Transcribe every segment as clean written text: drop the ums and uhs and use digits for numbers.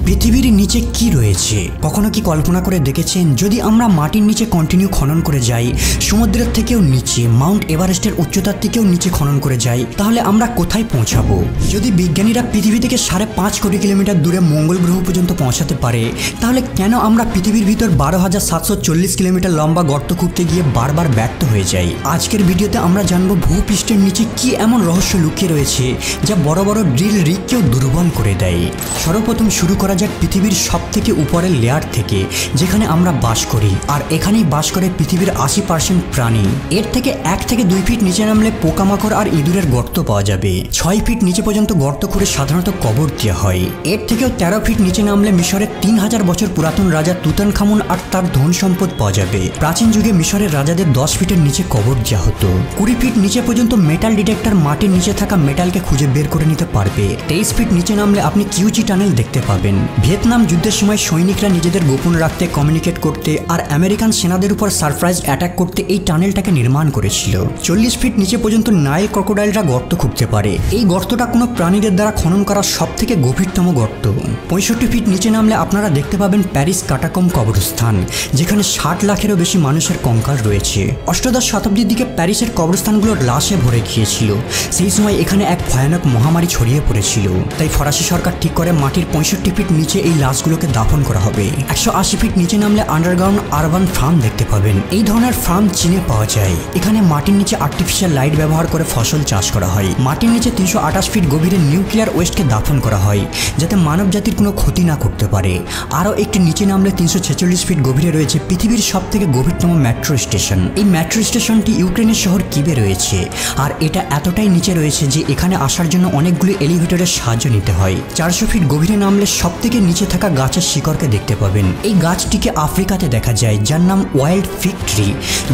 পৃথিবীর নিচে কি রয়েছে কখনো কি কল্পনা করে দেখেছেন যদি আমরা মাটির নিচে কন্টিনিউ খনন করে যাই, সমুদ্রের থেকেও নিচে মাউন্ট এভারেস্টের উচ্চতার থেকেও নিচে খনন করে যাই, তাহলে আমরা কোথায় পৌঁছাবো? যদি বিজ্ঞানীরা পৃথিবী থেকে 5.5 কোটি কিলোমিটার দূরে মঙ্গল গ্রহ পর্যন্ত পৌঁছাতে পারে, তাহলে কেন আমরা পৃথিবীর ভিতর 12,740 কিলোমিটার লম্বা গর্ত খুঁড়তে গিয়ে বারবার ব্যর্থ হয়ে যাই? আজকের ভিডিওতে আমরা জানবো ভূপৃষ্ঠের নিচে কি এমন রহস্য লুকিয়ে রয়েছে যা বড় বড় ড্রিল রিগকেও দুর্বল করে দেয়। সর্বপ্রথম শুরু করা যাক পৃথিবীর সব থেকে উপরের লেয়ার থেকে, যেখানে আমরা বাস করি, আর এখানেই বাস করে পৃথিবীর 80% প্রাণী। এর থেকে 1 থেকে 2 ফিট নিচে নামলে পোকামাকড় আর ইঁদুরের গর্ত পাওয়া যাবে। 6 ফিট নিচে পর্যন্ত গর্ত খুঁড়ে সাধারণত কবর দেওয়া হয়। এর থেকেও 13 ফিট নিচে নামলে মিশরের 3000 বছর পুরাতন রাজা তুতানখামুন আর তার ধন সম্পদ পাওয়া যাবে। প্রাচীন যুগে মিশরের রাজাদের 10 ফিটের নিচে কবর দেওয়া হতো। 20 ফিট নিচে পর্যন্ত মেটাল ডিটেক্টর মাটির নিচে থাকা মেটালকে খুঁজে বের করে নিতে পারবে। 23 ফিট নিচে নামলে আপনি কিউজি টানেল দেখতে পাবেন। ভিয়েতনাম যুদ্ধের সময় সৈনিকরা নিজেদের গোপন রাখতে, কমিউনিকেট করতে আর আমেরিকান সেনাদের উপর সারপ্রাইজ অ্যাটাক করতে এই টানেলটাকে নির্মাণ করেছিল। 40 ফিট নিচে পর্যন্ত নাইল ক্রোকোডাইলরা গর্ত খুঁড়তে পারে। এই গর্তটা কোনো প্রাণীদের দ্বারা খনন করা সব থেকে গভীরতম গর্ত। 65 ফিট নিচে নামলে আপনারা দেখতে পাবেন প্যারিস কাটাকম কবরস্থান, যেখানে 60 লাখেরও বেশি মানুষের কঙ্কাল রয়েছে। অষ্টাদশ শতাব্দীর দিকে প্যারিসের কবরস্থানগুলোর লাশে ভরে গিয়েছিল। সেই সময় এখানে এক ভয়ানক মহামারী ছড়িয়ে পড়েছিল। তাই ফরাসি সরকার ঠিক করে মাটির 65 ফিট নিচে এই লাশগুলোকে দাফন করা হবে। 180 ফিট নিচে নামলে আন্ডারগ্রাউন্ড আরবান ফার্ম দেখতে পাবেন। এই ধরনের ফার্ম চীনে পাওয়া যায়। এখানে মাটির নিচে আর্টিফিশিয়াল লাইট ব্যবহার করে ফসল চাষ করা হয়। মাটির নিচে 328 ফিট গভীরে নিউক্লিয়ার ওয়েস্টকে দাফন করা হয়, যাতে মানব জাতির কোনো ক্ষতি না করতে পারে। আরও একটি নিচে নামলে 346 ফিট গভীরে রয়েছে পৃথিবীর সব থেকে গভীরতম মেট্রো স্টেশন। এই মেট্রো স্টেশনটি ইউক্রেনের শহর কিবে রয়েছে, আর এটা এতটাই নিচে রয়েছে যে এখানে আসার জন্য অনেকগুলি এলিভেটরের সাহায্য নিতে হয়। 400 ফিট গভীরে নামলে সব থেকে নিচে থাকা গাছের শিকড়কে দেখতে পাবেন। এই গাছটিকে আফ্রিকাতে দেখা যায়, যার নাম ওয়াইল্ড ফিগ ট্রি।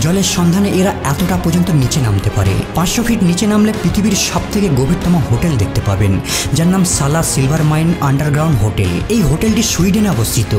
জলের সন্ধানে এরা এতটা পর্যন্ত নিচে নামতে পারে। 500 ফিট নিচে নামলে পৃথিবীর সব থেকে গভীরতম হোটেল দেখতে পাবেন, যার নাম সালা সিলভার মাইন আন্ডারগ্রাউন্ড হোটেল। এই হোটেলটি সুইডেনে অবস্থিত।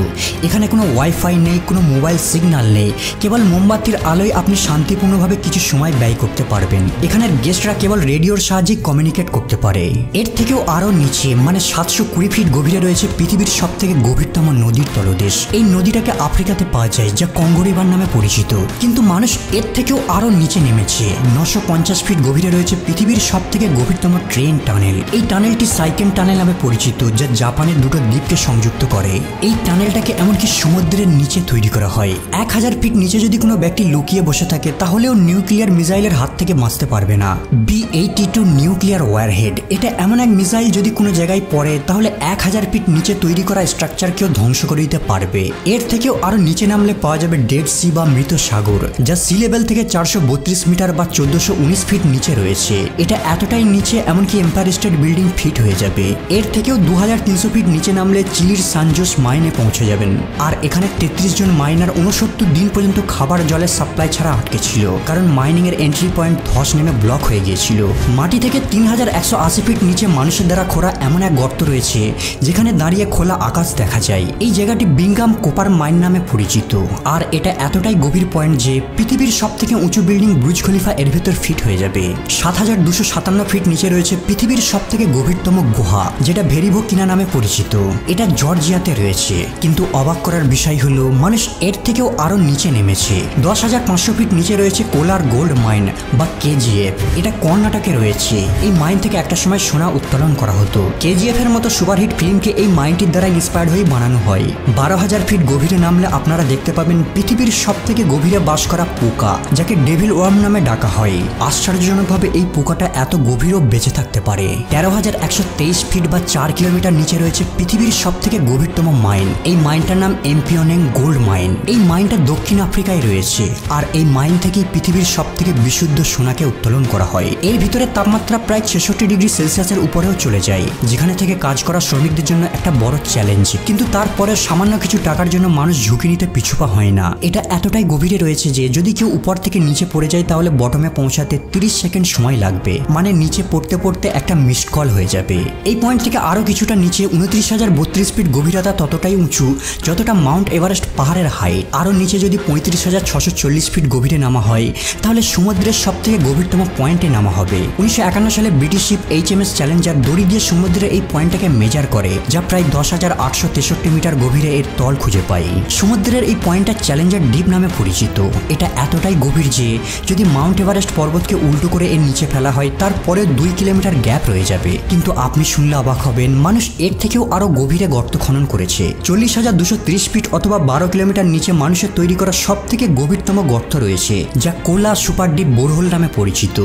এখানে কোনো ওয়াইফাই নেই, কোনো মোবাইল সিগন্যাল নেই। কেবল মোমবাতির আলোয় আপনি শান্তিপূর্ণভাবে কিছু সময় ব্যয় করতে পারবেন। এখানের গেস্টরা কেবল রেডিওর সাহায্যে কমিউনিকেট করতে পারে। এর থেকেও আরও নিচে মানে 720 ফিট গভীরে রয়েছে পৃথিবীর সব থেকে গভীরতম নদীর তলদেশ। এই নদীটাকে আফ্রিকাতে পাওয়া যায়, যা কঙ্গো রিভার নামে পরিচিত। কিন্তু মানুষ এর থেকেও আরও নিচে নেমেছে। 950 ফিট গভীরে রয়েছে পৃথিবীর সব থেকে গভীরতম ট্রেন টানেল। এই টানেলটি সাইকেন টানেল নামে পরিচিত, যা জাপানের দুটো দ্বীপকে সংযুক্ত করে। এই টানেলটাকে এমনকি সমুদ্রের নিচে তৈরি করা হয়। 1000 ফিট নিচে যদি কোনো ব্যক্তি লুকিয়ে বসে থাকে, তাহলেও নিউক্লিয়ার মিসাইলের হাত থেকে বাঁচতে পারবে না। B-82 নিউক্লিয়ার ওয়ারহেড, এটা এমন এক মিসাইল যদি কোনো জায়গায় পড়ে, তাহলে 1000 ফিট নিচে তৈরি করা স্ট্রাকচারকেও ধ্বংস করে দিতে পারবে। এর থেকেও আরো নিচে নামলে পাওয়া যাবে ডেড সি বা মৃত সাগর, যা সি লেভেল থেকে 432 মিটার বা 1419 ফিট নিচে রয়েছে। এটা এতটাই নিচে এমনকি এম্পায়ার স্টেট বিল্ডিং ফিট হয়ে যাবে। এর থেকেও 2300 ফিট নিচে নামলে চিলির সানজোস মাইনে পৌঁছে যাবেন। আর এখানে 33 জন মাইনার 69 দিন পর্যন্ত খাবার জলের সাপ্লাই ছাড়া আটকে ছিল, কারণ মাইনিং এর এন্ট্রি পয়েন্ট ধস নেমে ব্লক হয়ে গিয়েছিল। মাটি থেকে 3180 ফিট নিচে মানুষের দ্বারা খোঁড়া এমন এক গর্ত রয়েছে, যেখানে দাঁড়িয়ে খোলা আকাশ দেখা যায়। এই জায়গাটি বিংগাম কোপার মাইন নামে পরিচিত। আর এটা এতটাই গভীর পয়েন্ট যে পৃথিবীর সব থেকে উঁচু বিল্ডিং বুর্জ খলিফা এর ভেতর ফিট হয়ে যাবে। 7257 ফিট নিচে রয়েছে পৃথিবীর সব থেকে গভীরতম গুহা, যেটা ভেরিভো কিনা নামে পরিচিত। এটা জর্জিয়াতে রয়েছে। কিন্তু অবাক করার বিষয় হলো মানুষ এর থেকেও আরো নিচে নেমেছে। 10,500 ফিট নিচে রয়েছে কোলার গোল্ড মাইন বা KGF। এটা কর্ণাটকে রয়েছে। এই মাইন থেকে একটা সময় সোনা উত্তোলন করা হতো। KGF এর মতো সুপারহিট ফিল্মকে এই মাইনটির দ্বারা ইন্সপায়ার্ড হয়ে বানানো হয়। 12,000 ফিট গভীরে নামলে আপনারা দেখতে পাবেন পৃথিবীর সব থেকে গভীরে বাস করা পোকা, যাকে ডেভিল ওয়ার্ম নামে ডাকা হয়। আশ্চর্যজনকভাবে এই পোকাটা এত গভীরও বেঁচে থাকতে পারে। 13,123 ফিট বা 4 কিলোমিটার নিচে রয়েছে পৃথিবীর সব থেকে গভীরতম মাইন। এই মাইনটার নাম এমপিওনেং গোল্ড মাইন। এই মাইনটা দক্ষিণ আফ্রিকায় রয়েছে। আর এই মাইন থেকেই পৃথিবীর সব থেকে বিশুদ্ধ সোনাকে উত্তোলন করা হয়। এর ভিতরে তাপমাত্রা প্রায় 66 ডিগ্রি সেলসিয়াসের উপরেও চলে যায়, যেখানে থেকে কাজ করা শ্রমিকদের জন্য একটা বড় চ্যালেঞ্জ। কিন্তু তারপরে সামান্য কিছু টাকার জন্য মানুষ ঝুঁকি নিতে পিছুপা হয় না। এটা এতটাই গভীরে রয়েছে যে যদি কেউ উপর থেকে নিচে পড়ে যায়, তাহলে বটমে পৌঁছাতে 30 সেকেন্ড সময় লাগবে। মানে নিচে পড়তে পড়তে একটা মিসড কল হয়ে যাবে। এই পয়েন্ট থেকে আরো কিছুটা নিচে 29,032 ফিট গভীরতা ততটাই উঁচু যতটা মাউন্ট এভারেস্ট পাহাড়ের হাইট। আরো নিচে যদি 35,640 ফিট গভীরে নামা হয়, তাহলে সমুদ্রের সব থেকে গভীরতম পয়েন্টে নামা হবে। 1951 সালে ব্রিটিশ শিপ HMS চ্যালেঞ্জার দড়ি দিয়ে সমুদ্রের এই পয়েন্টটাকে মেজার করে, যা প্রায় 10 10,863 মিটার গভীরে এর তল খুঁজে পাই। সমুদ্রের এই পয়েন্টটা চ্যালেঞ্জার ডিপ নামে পরিচিত। এটা এতটাই গভীর যে যদি মাউন্ট এভারেস্ট পর্বতকে উল্টো করে এর নিচে ফেলা হয় তারপরে 2 কিলোমিটার গ্যাপ রয়ে যাবে। কিন্তু আপনি শুনলে অবাক হবেন, মানুষ এর থেকেও আরো গভীরে গর্ত খনন করেছে। 40,230 ফিট অথবা 12 কিলোমিটার নিচে মানুষের তৈরি করা সব থেকে গভীরতম গর্ত রয়েছে, যা কোলা সুপার ডিপ বোরহোল নামে পরিচিত।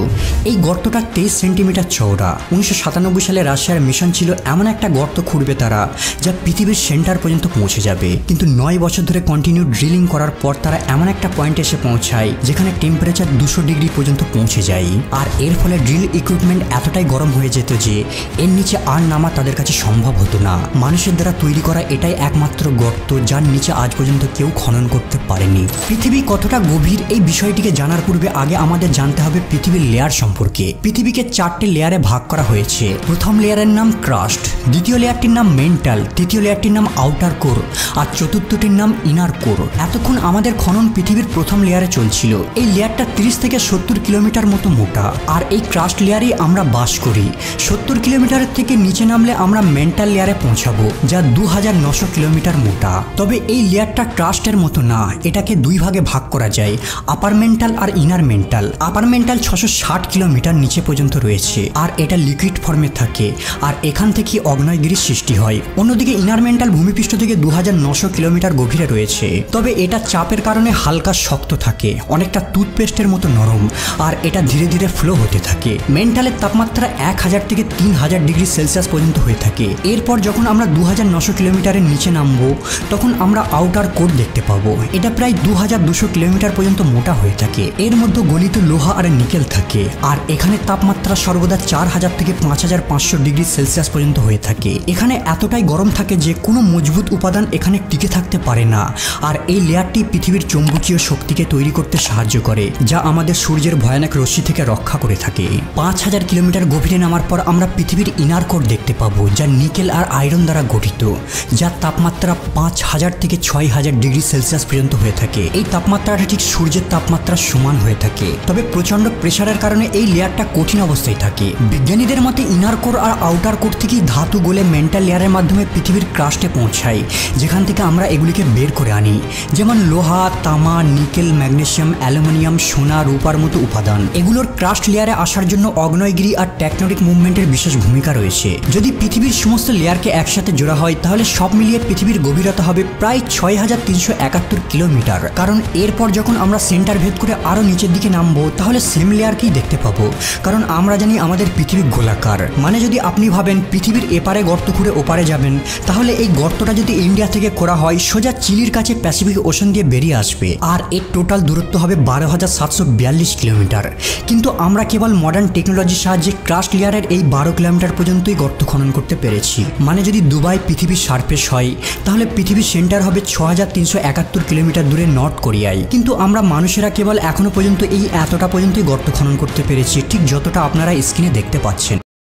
এই গর্তটা 23 সেন্টিমিটার চওড়া। 1997 সালে রাশিয়ার মিশন ছিল এমন একটা গর্ত খুঁড়বে তারা যা পৃথিবীর সেন্টার পর্যন্ত পৌঁছে যাবে। কিন্তু 9 বছর ধরে কন্টিনিউ ড্রিলিং করার পর তারা এমন একটা পয়েন্টে এসে পৌঁছায় যেখানে টেম্পারেচার 200 ডিগ্রি পর্যন্ত পৌঁছে যায়। আর এর ফলে ড্রিল ইকুইপমেন্ট এতটাই গরম হয়ে যেত যে এর নিচে আর নামা তাদের কাছে সম্ভব হতো না। মানুষের দ্বারা তৈরি করা এটাই একমাত্র গর্ত যার নিচে আজ পর্যন্ত কেউ খনন করতে পারেনি। পৃথিবী কতটা গভীর এই বিষয়টিকে জানার পূর্বে আগে আমাদের জানতে হবে পৃথিবীর লেয়ার সম্পর্কে। পৃথিবীকে 4টে লেয়ারে ভাগ করা হয়েছে। প্রথম লেয়ারের নাম ক্রাস্ট, দ্বিতীয় লেয়ারটির নাম মেন্টাল, তৃতীয় লেয়ারটির নাম আউটার কোর আর চতুর্থটির নাম ইনার কোর। এতক্ষণ আমাদের খনন পৃথিবীর প্রথম লেয়ারে চলছিল। এই লেয়ারটা 30 থেকে 70 কিলোমিটার মতো মোটা। আর এই ক্রাস্ট লেয়ারেই আমরা বাস করি। 70 কিলোমিটারের থেকে নিচে নামলে আমরা মেন্টাল লেয়ারে পৌঁছাবো, যা 2900 কিলোমিটার মোটা। তবে এই লেয়ারটা ক্রাস্টের মতো না, এটাকে 2 ভাগে ভাগ করা যায়, আপার মেন্টাল আর ইনার মেন্টাল। আপার মেন্টাল 660 কিলোমিটার নিচে পর্যন্ত রয়েছে আর এটা লিকুইড ফর্মে থাকে আর এখান থেকে আগ্নেয়গিরির সৃষ্টি হয়। অন্যদিকে ইনার মেন্টাল ভূমিপৃষ্ঠ থেকে 2900 কিলোমিটার গভীরে রয়েছে। তবে এটা চাপের কারণে হালকা শক্ত থাকে, অনেকটা টুথপেস্টের মতো নরম, আর এটা ধীরে ধীরে ফ্লো হতে থাকে। মেন্টালের তাপমাত্রা 1000 থেকে 3000 ডিগ্রি সেলসিয়াস পর্যন্ত হয়ে থাকে। এরপর যখন আমরা 2900 কিলোমিটারের নিচে নামবো তখন আমরা আউটার কোর দেখতে পাবো। এটা প্রায় 2200 কিলোমিটার পর্যন্ত মোটা হয়ে থাকে। এর মধ্যে গলিত লোহা আর নিকেল থাকে আর এখানে তাপমাত্রা সর্বদা 4000 থেকে 5500 ডিগ্রি সেলসিয়াস পর্যন্ত হয়ে থাকে। এখানে এতটাই গরম থাকে যে কোনো মজবুত উপাদান এখানে টিকে থাকতে পারে না। আর এই লেয়ারটি পৃথিবীর চৌম্বকীয় শক্তিকে তৈরি করতে সাহায্য করে, যা আমাদের সূর্যের ভয়ানক রশ্মি থেকে রক্ষা করে থাকে। 5000 কিলোমিটার গভীরে নামার পর আমরা পৃথিবীর ইনার কোর দেখতে পাবো, যা নিকেল আর আয়রন দ্বারা গঠিত, যার তাপমাত্রা 5000 থেকে 6000 ডিগ্রি সেলসিয়াস পর্যন্ত হয়ে থাকে। এই তাপমাত্রাটা ঠিক সূর্যের তাপমাত্রার সমান হয়ে থাকে। তবে প্রচন্ড প্রেসারের কারণে এই লেয়ারটা কঠিন অবস্থায় থাকে। বিজ্ঞানীদের মতে ইনার কোর আর আউটার কোর থেকেই ধাতু গলে মেন্টাল লেয়ারের মাধ্যমে পৃথিবীর ক্রাস্টে পৌঁছায়, যেখান থেকে আমরা এগুলিকে বের করে আনি, যেমন লোহা, তামা, নিকেল, ম্যাগনেসিয়াম, অ্যালুমিনিয়াম, সোনা, রূপার মতো উপাদান। এগুলোর ক্রাস্ট লেয়ারে আসার জন্য আগ্নেয়গিরি আর টেকটনিক মুভমেন্টের বিশেষ ভূমিকা রয়েছে। যদি পৃথিবীর সমস্ত লেয়ারকে একসাথে জোড়া হয় তাহলে সব মিলিয়ে পৃথিবীর গভীরতা হবে প্রায় 6371 কিলোমিটার। কারণ এরপর যখন আমরা সেন্টার ভেদ করে আরো নিচের দিকে নামবো তাহলে সেম লেয়ারকেই দেখতে পাবো। কারণ আমরা জানি আমাদের পৃথিবী গোলাকার। মানে যদি আপনি ভাবেন পৃথিবীর এপারে গর্ত খুঁড়ে ওপারে যাবেন, তাহলে এই গর্তটা যদি ইন্ডিয়া থেকে করা হয় সোজা চিলির কাছে প্যাসিফিক ওশান দিয়ে বেরিয়ে আসবে আর এর টোটাল দূরত্ব হবে 12,742 কিলোমিটার। কিন্তু আমরা কেবল মডার্ন টেকনোলজির সাহায্যে ক্রাস্ট লেয়ারের এই 12 কিলোমিটার পর্যন্তই গর্ত খনন করতে পেরেছি। মানে যদি দুবাই পৃথিবীর সারফেস হয় তাহলে পৃথিবীর সেন্টার হবে 6371 কিলোমিটার দূরে নর্থ কোরিয়ায়। কিন্তু আমরা মানুষেরা কেবল এখনো পর্যন্ত এই এতটা পর্যন্তই গর্ত খনন করতে পেরেছি, ঠিক যতটা আপনারা স্ক্রিনে দেখতে পাচ্ছেন।